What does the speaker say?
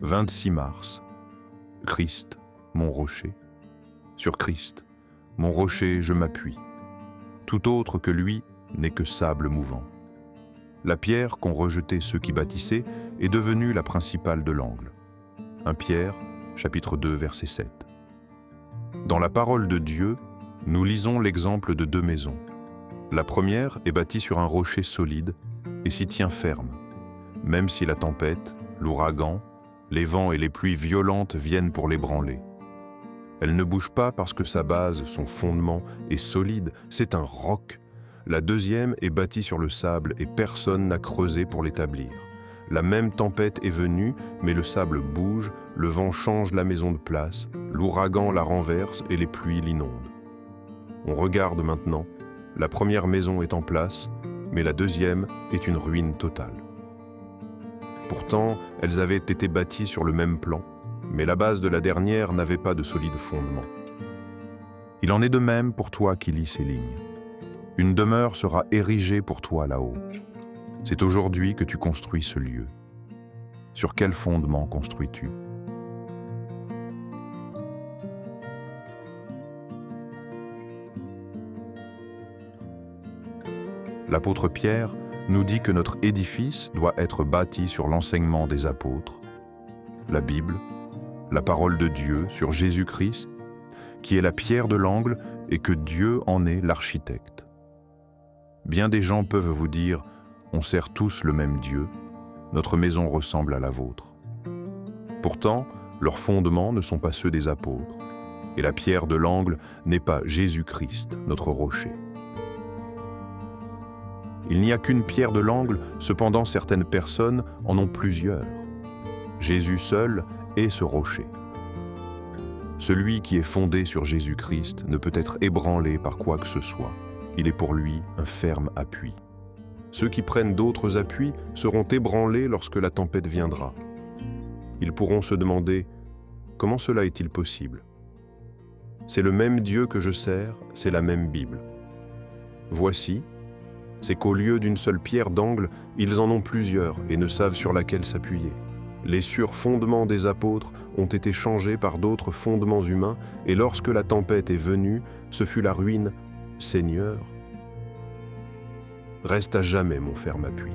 26 mars. Christ, mon rocher. Sur Christ, mon rocher, je m'appuie. Tout autre que lui n'est que sable mouvant. La pierre qu'ont rejetée ceux qui bâtissaient est devenue la principale de l'angle. 1 Pierre, chapitre 2, verset 7. Dans la parole de Dieu, nous lisons l'exemple de 2 maisons. La première est bâtie sur un rocher solide et s'y tient ferme, même si la tempête, l'ouragan, les vents et les pluies violentes viennent pour l'ébranler. Elle ne bouge pas parce que sa base, son fondement, est solide, c'est un roc. La deuxième est bâtie sur le sable et personne n'a creusé pour l'établir. La même tempête est venue, mais le sable bouge, le vent change la maison de place, l'ouragan la renverse et les pluies l'inondent. On regarde maintenant, la première maison est en place, mais la deuxième est une ruine totale. Pourtant, elles avaient été bâties sur le même plan, mais la base de la dernière n'avait pas de solide fondement. Il en est de même pour toi qui lis ces lignes. Une demeure sera érigée pour toi là-haut. C'est aujourd'hui que tu construis ce lieu. Sur quel fondement construis-tu ? L'apôtre Pierre nous dit que notre édifice doit être bâti sur l'enseignement des apôtres, la Bible, la parole de Dieu sur Jésus-Christ, qui est la pierre de l'angle et que Dieu en est l'architecte. Bien des gens peuvent vous dire « on sert tous le même Dieu, notre maison ressemble à la vôtre ». Pourtant, leurs fondements ne sont pas ceux des apôtres, et la pierre de l'angle n'est pas Jésus-Christ, notre rocher. Il n'y a qu'une pierre de l'angle, cependant certaines personnes en ont plusieurs. Jésus seul est ce rocher. Celui qui est fondé sur Jésus-Christ ne peut être ébranlé par quoi que ce soit. Il est pour lui un ferme appui. Ceux qui prennent d'autres appuis seront ébranlés lorsque la tempête viendra. Ils pourront se demander « Comment cela est-il possible ?» C'est le même Dieu que je sers, c'est la même Bible. Voici, c'est qu'au lieu d'une seule pierre d'angle, ils en ont plusieurs et ne savent sur laquelle s'appuyer. Les sûrs fondements des apôtres ont été changés par d'autres fondements humains, et lorsque la tempête est venue, ce fut la ruine. Seigneur, reste à jamais mon ferme appui.